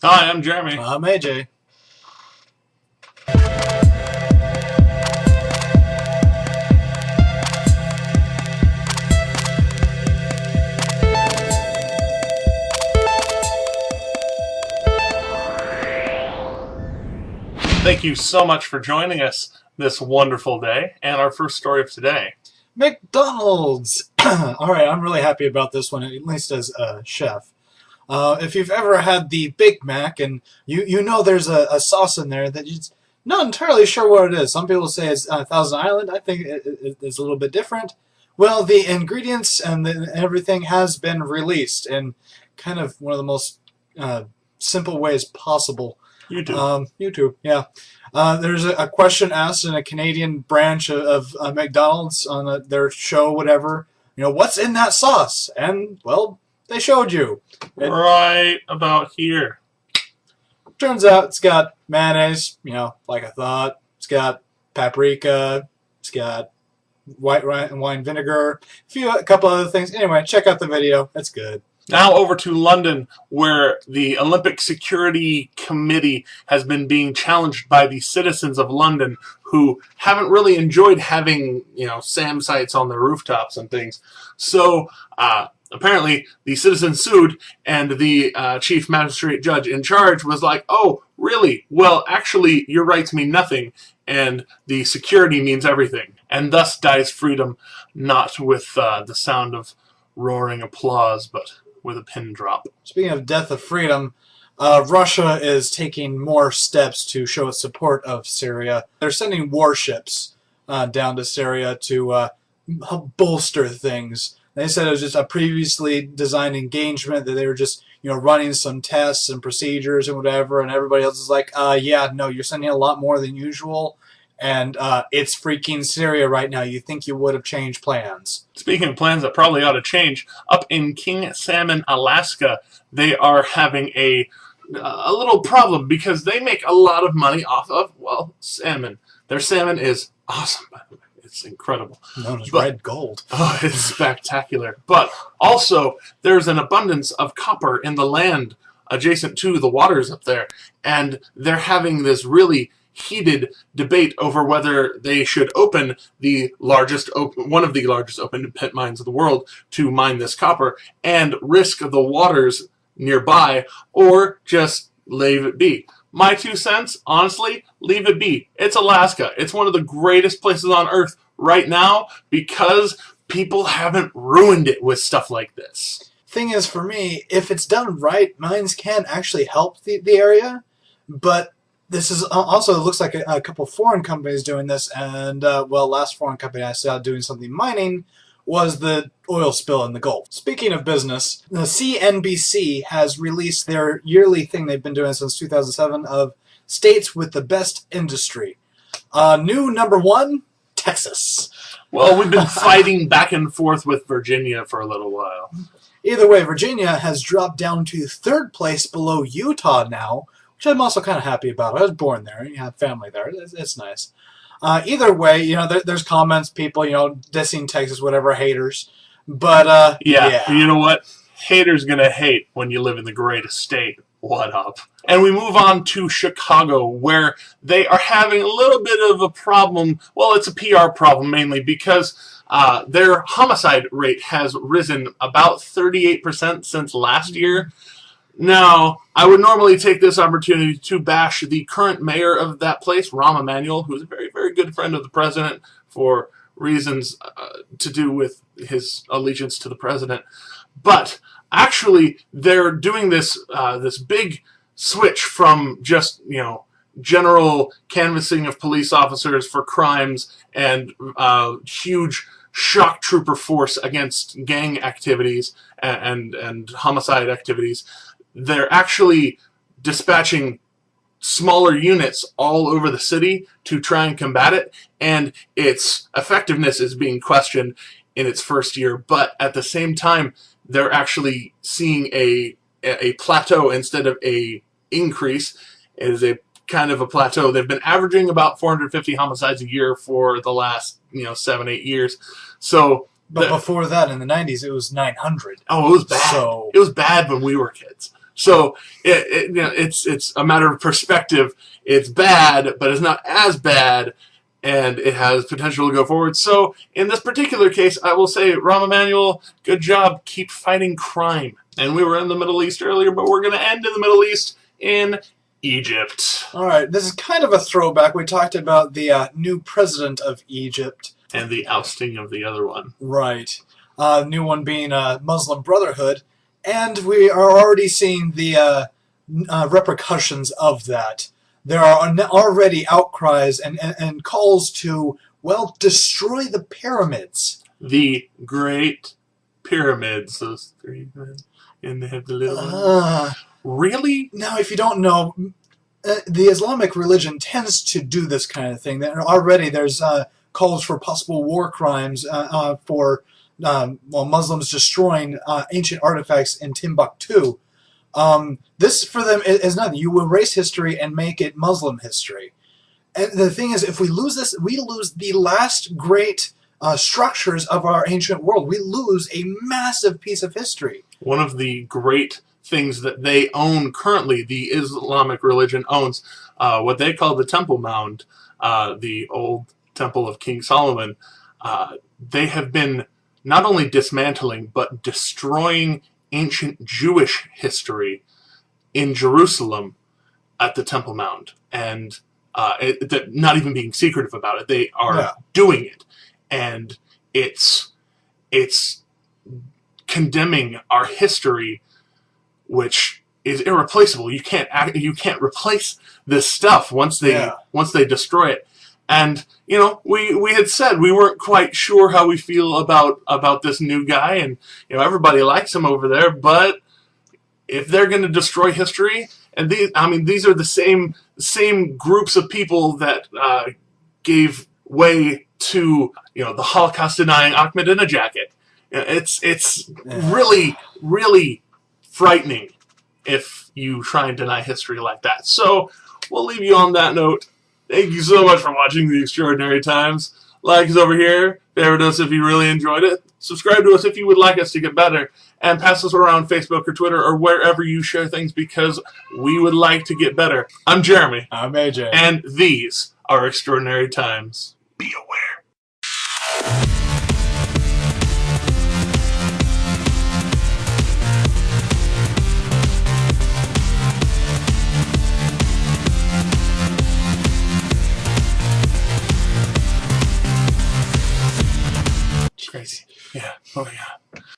Hi, I'm Jeremy. I'm AJ. Thank you so much for joining us this wonderful day, and our first story of today. McDonald's! Alright, I'm really happy about this one, at least as a chef. If you've ever had the Big Mac, and you know there's a sauce in there that you're not entirely sure what it is. Some people say it's Thousand Island. I think it's a little bit different. Well, the ingredients and everything has been released in kind of one of the most simple ways possible. YouTube, yeah. There's a question asked in a Canadian branch of McDonald's on their show, whatever. You know, what's in that sauce? And, well, they showed you. Right about here. Turns out it's got mayonnaise, you know, like I thought. It's got paprika. It's got white wine vinegar. A couple other things. Anyway, check out the video. It's good. Now over to London, where the Olympic Security Committee has been being challenged by the citizens of London who haven't really enjoyed having, SAM sites on their rooftops and things. So, apparently, the citizens sued, and the chief magistrate judge in charge was like, oh, really? Well, actually, your rights mean nothing, and the security means everything. And thus dies freedom, not with the sound of roaring applause, but with a pin drop. Speaking of death of freedom, Russia is taking more steps to show its support of Syria. They're sending warships down to Syria to bolster things. They said it was just a previously designed engagement, that they were just running some tests and procedures and whatever, and everybody else is like, yeah, no, you're sending a lot more than usual. And it's freaking Syria right now. You think you would have changed plans. Speaking of plans that probably ought to change, up in King Salmon, Alaska, they are having a little problem because they make a lot of money off of, well, salmon. Their salmon is awesome, by the way. It's incredible. Known as red gold. Oh, it's spectacular. But also, there's an abundance of copper in the land adjacent to the waters up there. And they're having this really heated debate over whether they should open one of the largest open pit mines of the world to mine this copper and risk the waters nearby, or just leave it be. My 2 cents, honestly, leave it be. It's Alaska. It's one of the greatest places on Earth right now because people haven't ruined it with stuff like this. Thing is, for me, if it's done right, mines can actually help the area, but this is also, it looks like a couple foreign companies doing this, and, well, last foreign company I saw doing something mining was the oil spill in the Gulf. Speaking of business, the CNBC has released their yearly thing they've been doing since 2007 of states with the best industry. New number 1, Texas. Well, we've been fighting back and forth with Virginia for a little while. Either way, Virginia has dropped down to 3rd place below Utah now, which I'm also kind of happy about. I was born there, and you have family there. It's nice. Either way, there's comments, people, dissing Texas, whatever, haters. But, yeah. You know what? Haters gonna hate when you live in the greatest state. What up? And we move on to Chicago, where they are having a little bit of a problem. Well, it's a PR problem mainly because their homicide rate has risen about 38% since last year. Now, I would normally take this opportunity to bash the current mayor of that place, Rahm Emanuel, who is a very, very good friend of the president for reasons to do with his allegiance to the president. But actually, they're doing this this big switch from just, general canvassing of police officers for crimes and huge shock trooper force against gang activities and homicide activities. They're actually dispatching smaller units all over the city to try and combat it, and its effectiveness is being questioned in its first year. But at the same time, they're actually seeing a plateau instead of a increase. It is a kind of a plateau. They've been averaging about 450 homicides a year for the last 7-8 years. So, but before that, in the 90s, it was 900. Oh, it was bad. It was bad when we were kids. So it's a matter of perspective. It's bad, but it's not as bad, and it has potential to go forward. So in this particular case, I will say, Rahm Emanuel, good job. Keep fighting crime. And we were in the Middle East earlier, but we're going to end in the Middle East in Egypt. All right, this is kind of a throwback. We talked about the new president of Egypt. And the ousting of the other one. Right. New one being Muslim Brotherhood. And we are already seeing the repercussions of that. There are already outcries and calls to, well, destroy the pyramids. The Great Pyramids. Those three men. And they have the little one. Really? Now, if you don't know, the Islamic religion tends to do this kind of thing. Already there's calls for possible war crimes for Muslims destroying ancient artifacts in Timbuktu. This for them is nothing. You erase history and make it Muslim history. And the thing is, if we lose this, we lose the last great structures of our ancient world. We lose a massive piece of history. One of the great things that they own currently, the Islamic religion owns what they call the Temple Mount, the old temple of King Solomon. They have been not only dismantling but destroying ancient Jewish history in Jerusalem at the Temple Mount, and not even being secretive about it. They are doing it, and it's condemning our history, which is irreplaceable. You can't replace this stuff once they destroy it. And we had said we weren't quite sure how we feel about this new guy, and everybody likes him over there. But if they're going to destroy history, and these are the same groups of people that gave way to the Holocaust denying Ahmadinejad. It's really, really frightening if you try and deny history like that. So we'll leave you on that note. Thank you so much for watching The Extraordinary Times. Like us over here, favorite us if you really enjoyed it, subscribe to us if you would like us to get better, and pass us around Facebook or Twitter or wherever you share things, because we would like to get better. I'm Jeremy. I'm AJ. And these are Extraordinary Times. Be aware.